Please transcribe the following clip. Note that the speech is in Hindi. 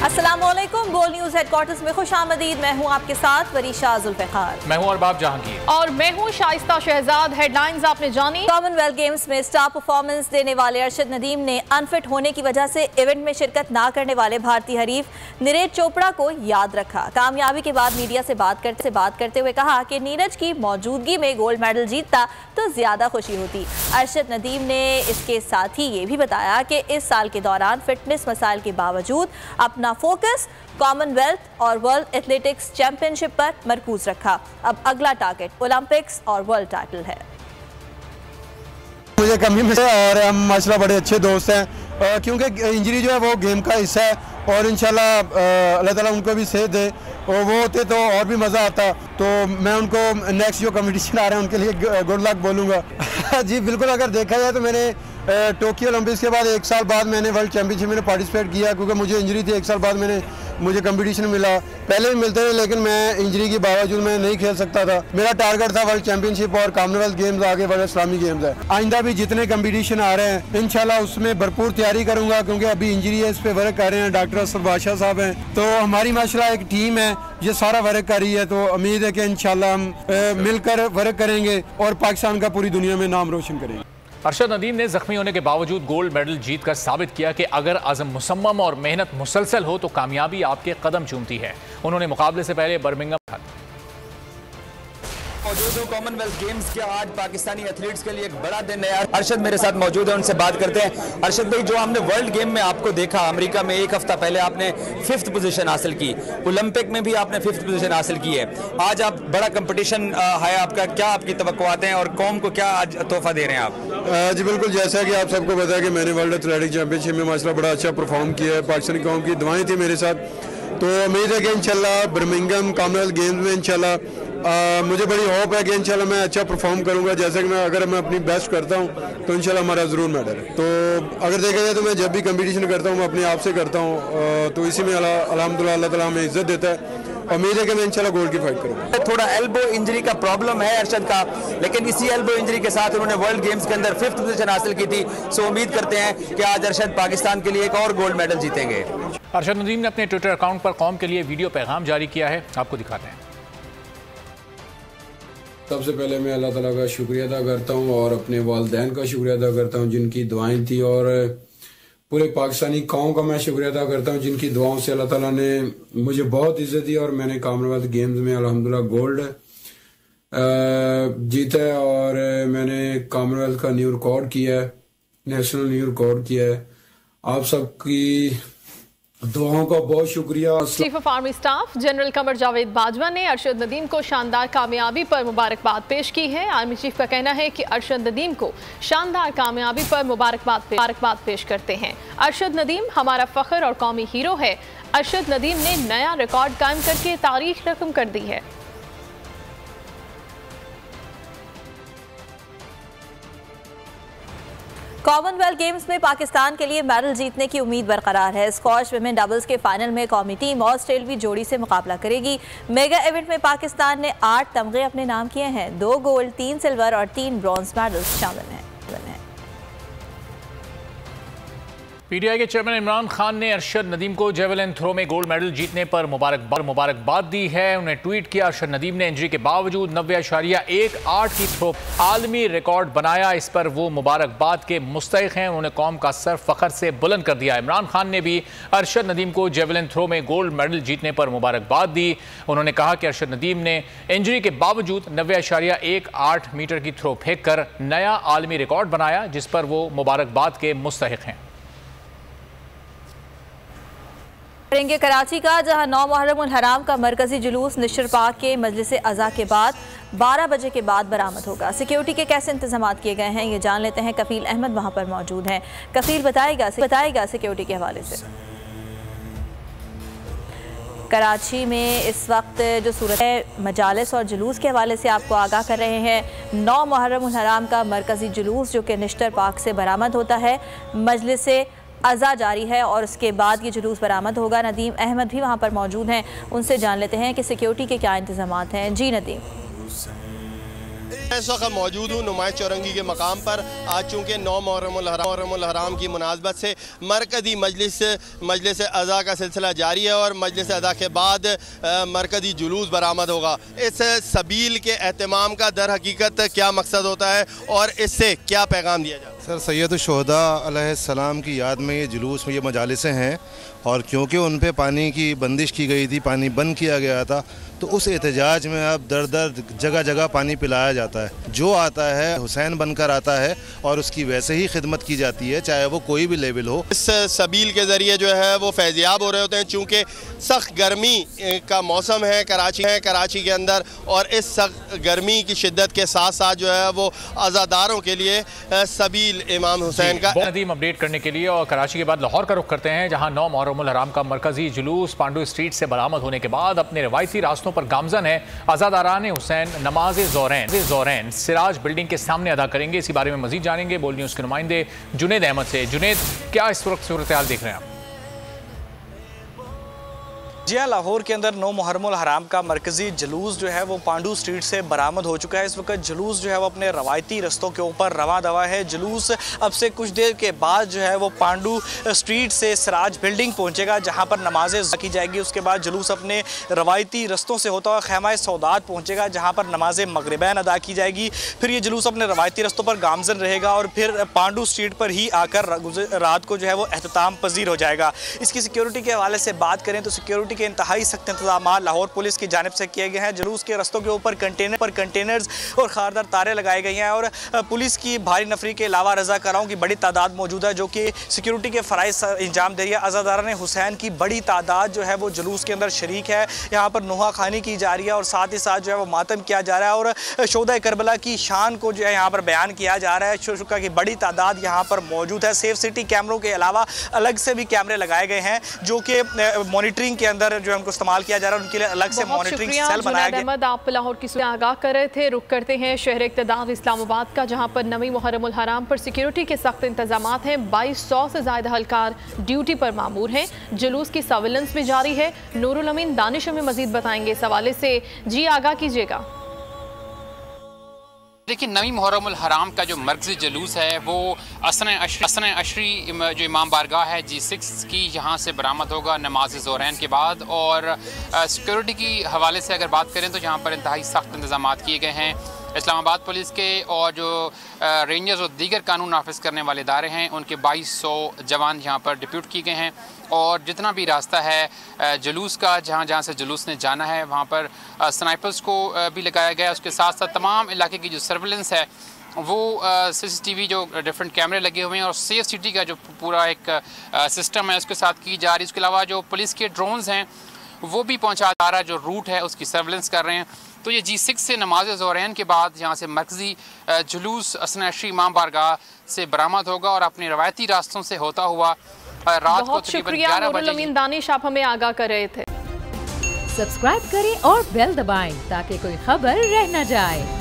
अस्सलामुअलैकुम। गोल न्यूज हेडक्वार्टर्स में खुशामदीद। मैं हूं आपके साथ वरीशा जुल्फिकार। मैं हूं अरबाब जहांगीर और मैं हूं शाइस्ता शहजाद। हेडलाइंस आपने जानी। कॉमनवेल्थ गेम्स में स्टार परफॉर्मेंस देने वाले अरशद नदीम ने अनफिट होने की वजह से इवेंट में शिरकत ना करने वाले भारतीय हरीफ नीरज चोपड़ा को याद रखा। कामयाबी के बाद मीडिया से बात करते हुए कहा कि नीरज की मौजूदगी में गोल्ड मेडल जीतता तो ज्यादा खुशी होती। अरशद नदीम ने इसके साथ ही ये भी बताया कि इस साल के दौरान फिटनेस मसाइल के बावजूद अपना फोकस कॉमनवेल्थ और वर्ल्ड एथलेटिक्स चैंपियनशिप पर मरकूज रखा। अब अगला टारगेट ओलंपिक्स और वर्ल्ड टाइटल है। मुझे कमी में और हम माशाल्लाह बड़े अच्छे दोस्त हैं, क्योंकि इंजरी जो है वो गेम का हिस्सा है और इंशाल्लाह अल्लाह ताला उनको भी सेहत दे और वो होते तो और भी मज़ा आता। तो मैं उनको नेक्स्ट जो कंपटीशन आ रहे हैं उनके लिए गुड लक बोलूँगा। जी बिल्कुल, अगर देखा जाए तो मैंने टोक्यो ओलंपिक्स के बाद 1 साल बाद मैंने वर्ल्ड चैंपियनशिप में पार्टिसिपेट किया, क्योंकि मुझे इंजरी थी। 1 साल बाद मुझे कंपटीशन मिला। पहले भी मिलते थे लेकिन मैं इंजरी के बावजूद मैं नहीं खेल सकता था। मेरा टारगेट था वर्ल्ड चैंपियनशिप और कॉमनवेल्थ गेम्स, आगे वर्ल्ड इस्लामी गेम्स है। आइंदा भी जितने कंपटीशन आ रहे हैं इंशाल्लाह उसमें भरपूर तैयारी करूंगा, क्योंकि अभी इंजरी है, इस पे वर्क कर रहे हैं। डॉक्टर असद बादशाह साहब हैं, तो हमारी माशाल्लाह एक टीम है ये सारा वर्क कर रही है। तो उम्मीद है कि इंशाल्लाह हम मिलकर वर्क करेंगे और पाकिस्तान का पूरी दुनिया में नाम रोशन करेंगे। अरशद नदीम ने जख्मी होने के बावजूद गोल्ड मेडल जीतकर साबित किया कि अगर अज़म मुसम्मम और मेहनत मुसलसल हो तो कामयाबी आपके कदम चूमती है। उन्होंने मुकाबले से पहले बर्मिंघम मौजूद हूँ कॉमनवेल्थ गेम्स के। आज पाकिस्तानी एथलीट्स के लिए एक बड़ा दिन है। अरशद मेरे साथ मौजूद है, उनसे बात करते हैं। अरशद भाई, जो हमने वर्ल्ड गेम में आपको देखा अमेरिका में 1 हफ्ता पहले, आपने 5th पोजीशन हासिल की। ओलंपिक में भी आपने 5th पोजीशन हासिल की है। आज आप बड़ा कंपटीशन है आपका, क्या आपकी तवक्कुआतें हैं और कौम को क्या आज तोहफा दे रहे हैं आप? जी बिल्कुल, जैसा कि आप सबको पता है कि मैंने वर्ल्ड एथलेटिक चैंपियनशिप में माशाल्लाह बड़ा अच्छा परफॉर्म किया है। पाकिस्तानी कौम की दुआएं थी मेरे साथ, तो उम्मीद है कि इंशाल्लाह बर्मिंघम कॉमनवेल्थ गेम्स में इंशाल्लाह मुझे बड़ी होप है कि इंशाल्लाह मैं अच्छा परफॉर्म करूंगा। जैसे कि अगर मैं अपनी बेस्ट करता हूं तो इंशाल्लाह हमारा ज़रूर मेडल है। तो अगर देखा जाए तो मैं जब भी कंपटीशन करता हूं मैं अपने आप से करता हूं, तो इसी में अल्हम्दुलिल्लाह अल्लाह ताला हमें इज्जत देता है। उम्मीद है कि मैं इंशाल्लाह गोल्ड की फाइट करूंगा। थोड़ा एल्बो इंजरी का प्रॉब्लम है अरशद का, लेकिन इसी एल्बो इंजरी के साथ उन्होंने वर्ल्ड गेम्स के अंदर 5th पोजीशन हासिल की थी। सो उम्मीद करते हैं कि आज अरशद पाकिस्तान के लिए एक और गोल्ड मेडल जीतेंगे। अरशद नदीम ने अपने ट्विटर अकाउंट पर कौम के लिए वीडियो पैगाम जारी किया है, आपको दिखाते हैं। सबसे पहले मैं अल्लाह ताला का शुक्रिया अदा करता हूँ और अपने वालिदैन का शुक्रिया अदा करता हूँ जिनकी दुआएं थी, और पूरे पाकिस्तानी कौम का मैं शुक्रिया अदा करता हूँ जिनकी दुआओं से अल्लाह ताला ने मुझे बहुत इज्जत दी और मैंने कॉमनवेल्थ गेम्स में अल्हम्दुलिल्लाह गोल्ड जीता है और मैंने कॉमनवेल्थ का न्यू रिकॉर्ड किया है, नेशनल न्यू रिकॉर्ड किया है। आप सबकी दुआओं का बहुत शुक्रिया। Chief of army staff general Qamar Javed Bajwa ने अरशद नदीम को शानदार कामयाबी पर मुबारकबाद पेश की है। आर्मी चीफ का कहना है कि अरशद नदीम को शानदार कामयाबी पर मुबारकबाद पेश करते हैं। अरशद नदीम हमारा फख्र और कौमी हीरो है। अरशद नदीम ने नया रिकॉर्ड कायम करके तारीख रकम कर दी है। कॉमनवेल्थ गेम्स में पाकिस्तान के लिए मेडल जीतने की उम्मीद बरकरार है। स्क्वॉश विमेन डबल्स के फाइनल में कौमी टीम ऑस्ट्रेलवी जोड़ी से मुकाबला करेगी। मेगा इवेंट में पाकिस्तान ने 8 तमगे अपने नाम किए हैं। 2 गोल्ड, 3 सिल्वर और 3 ब्रॉन्ज मेडल्स शामिल हैं। पीटीआई के चेयरमैन इमरान खान ने अरशद नदीम को जेवलिन थ्रो में गोल्ड मेडल जीतने पर मुबारकबाद दी है। उन्हें ट्वीट किया, अरशद नदीम ने इंजरी के बावजूद 90.18 की थ्रो आलमी रिकॉर्ड बनाया, इस पर वो मुबारकबाद के मुस्तहिक हैं। उन्होंने कौम का सर फख्र से बुलंद कर दिया। इमरान खान ने भी अरशद नदीम को जेवलिन थ्रो में गोल्ड मेडल जीतने पर मुबारकबाद दी। उन्होंने कहा कि अरशद नदीम ने इंजरी के बावजूद 90.18 मीटर की थ्रो फेंक कर नया आलमी रिकॉर्ड बनाया, जिस पर वो मुबारकबाद के मुस्तहिक हैं। करेंगे कराची का, जहां 9 मुहर्रम उल हराम का मरकजी जुलूस निश्र पाक के मजलिस अज़ा के बाद 12 बजे के बाद बरामद होगा। सिक्योरिटी के कैसे इंतजाम किए गए हैं ये जान लेते हैं। कफील अहमद वहां पर मौजूद हैं। कफील बताएगा सिक्योरिटी के हवाले से। कराची में इस वक्त जो सूरत है मजालिस और जुलूस के हवाले से आपको आगाह कर रहे हैं। 9 मुहर्रम उल हराम का मरकजी जुलूस जो कि निश्र पाक से बरामद होता है, मजलिस अज़ा जारी है और उसके बाद ये जुलूस बरामद होगा। नदीम अहमद भी वहाँ पर मौजूद हैं, उनसे जान लेते हैं कि सिक्योरिटी के क्या इंतजामात हैं। जी नदीम। इस वक्त मौजूद हूँ नुमाइश चौरंगी के मकाम पर। आज चूँकि 9 मुहर्रमुल हराम की मुनासबत से मरकज़ी मजलिस अज़ा का सिलसिला जारी है और मजलिस अज़ा के बाद मरकज़ी जुलूस बरामद होगा। इस सबील के एहतमाम का दर हकीकत क्या मकसद होता है और इससे क्या पैगाम दिया जाता है? सर, सैयद शुहदा अलैहिस्सलाम की याद में ये जुलूस में ये मजालिसें हैं और क्योंकि उन पे पानी की बंदिश की गई थी, पानी बंद किया गया था, तो उस एहतजाज में अब दर दर जगह जगह पानी पिलाया जाता है। जो आता है हुसैन बनकर आता है और उसकी वैसे ही खिदमत की जाती है, चाहे वो कोई भी लेवल हो। इस सबील के ज़रिए जो है वो फैज़याब हो रहे होते हैं, चूँकि सख्त गर्मी का मौसम है कराची के अंदर, और इस सख्त गर्मी की शिद्दत के साथ साथ जो है वो आज़ादारों के लिए सबील इमाम हुसैन का नदीम अपडेट करने के लिए और कराची के बाद लाहौर का रुख करते हैं, जहाँ 9 मुहर्रमुल हराम का मरकजी जुलूस पांडू स्ट्रीट से बरामद होने के बाद अपने रवायती रास्तों पर गामजन है। आज़ादारान हुसैन नमाज ज़ोरैन सिराज बिल्डिंग के सामने अदा करेंगे। इसी बारे में मजीद जानेंगे बोल न्यूज़ के नुमाइंदे जुनेद अहमद से। जुनेद, क्या इस वक्त सूरत हाल देख रहे हैं आप? जी हाँ, लाहौर के अंदर 9 मुहर्रमुल हराम का मरकज़ी जुलूस जो है वो पांडू स्ट्रीट से बरामद हो चुका है। इस वक्त जुलूस जो है वो अपने रवायती रस्तों के ऊपर रवा दवा है। जुलूस अब से कुछ देर के बाद जो है वो पांडू स्ट्रीट से सिराज बिल्डिंग पहुंचेगा, जहां पर नमाज़ें की जाएगी। उसके बाद जुलूस अपने रवायती रस्तों से होता हुआ खैमा सौदात पहुँचेगा, जहाँ पर नमाज़ मगरिबैन अदा की जाएगी। फिर ये जुलूस अपने रवायती रस्तों पर गामजन रहेगा और फिर पांडू स्ट्रीट पर ही आकर रात को जो है वो एहतमाम पजीर हो जाएगा। इसकी सिक्योरिटी के हवाले से बात करें तो सिक्योरिटी के इंतहाई सख्त इंतजाम लाहौर पुलिस की जानिब से किए गए हैं। जुलूस के रस्तों के ऊपर कंटेनर्स और खारदार तारे लगाई गई हैं और पुलिस की भारी नफरी के अलावा रज़ाकारों की बड़ी तादाद मौजूद है, जो कि सिक्योरिटी के फ़राइज़ अंजाम दे रही है। आज़ादारान हुसैन की बड़ी तादाद जो है वो जुलूस के अंदर शरीक है। यहाँ पर नुहा खानी की जा रही है और साथ ही साथ जो है वो मातम किया जा रहा है और शोदा करबला की शान को जो है यहाँ पर बयान किया जा रहा है। शुरा की बड़ी तादाद यहाँ पर मौजूद है। सेफ सिटी कैमरों के अलावा अलग से भी कैमरे लगाए गए हैं, जो कि मॉनिटरिंग के अंदर जो उनको इस्तेमाल किया जा रहा है, उनके लिए अलग से मॉनिटरिंग सेल बनाया गया। अहमद, आप लाहौर की सूरत आगाह कर रहे थे। रुक करते हैं शहर इक़्तिदार इस्लामाबाद का, जहां पर 9 मुहर्रमुल हराम पर सिक्योरिटी के सख्त इंतजामात हैं। 2200 से ज़्यादा एहलकार ड्यूटी पर मामूर हैं। जुलूस की सर्विलेंस भी जारी है। नूरुल अमीन दानिश में मजीद बताएंगे इस हवाले से। जी, आगाह कीजिएगा। देखिए, 9 मुहर्रमुल हराम का जो मरकज़ी जुलूस है वो असना अशरी जो इमाम बारगाह है G6 की, यहाँ से बरामद होगा नमाज ज़ोरैन के बाद। और सिक्योरिटी की हवाले से अगर बात करें तो यहाँ पर इंतहाई सख्त इंतजाम किए गए हैं। इस्लामाबाद पुलिस के और जो रेंजर्स और दीगर कानून नाफिज करने वाले इदारे हैं, उनके 2200 जवान यहाँ पर डिप्यूट किए गए हैं। और जितना भी रास्ता है जुलूस का, जहाँ जहाँ से जुलूस ने जाना है, वहाँ पर स्नाइपर्स को भी लगाया गया है। उसके साथ साथ तमाम इलाके की जो सर्विलेंस है वो CCTV जो डिफरेंट कैमरे लगे हुए हैं और सेफ सिटी का जो पूरा एक सिस्टम है उसके साथ की जा रही है। उसके अलावा जो पुलिस के ड्रोन्स हैं वो भी पहुँचा जा रहा है, जो रूट है उसकी सर्विलेंस कर रहे हैं। तो ये G6 से नमाज ज़ोरैन के बाद यहाँ से मरकज़ी जुलूस असना अशरी इमाम बारगाह से बरामद होगा और अपने रवायती रास्तों से होता हुआ रात को तकरीबन 11 बजे। दानिश, आप हमें आगाह कर रहे थे। सब्सक्राइब करें और बेल दबाएं ताकि कोई खबर रह न जाए।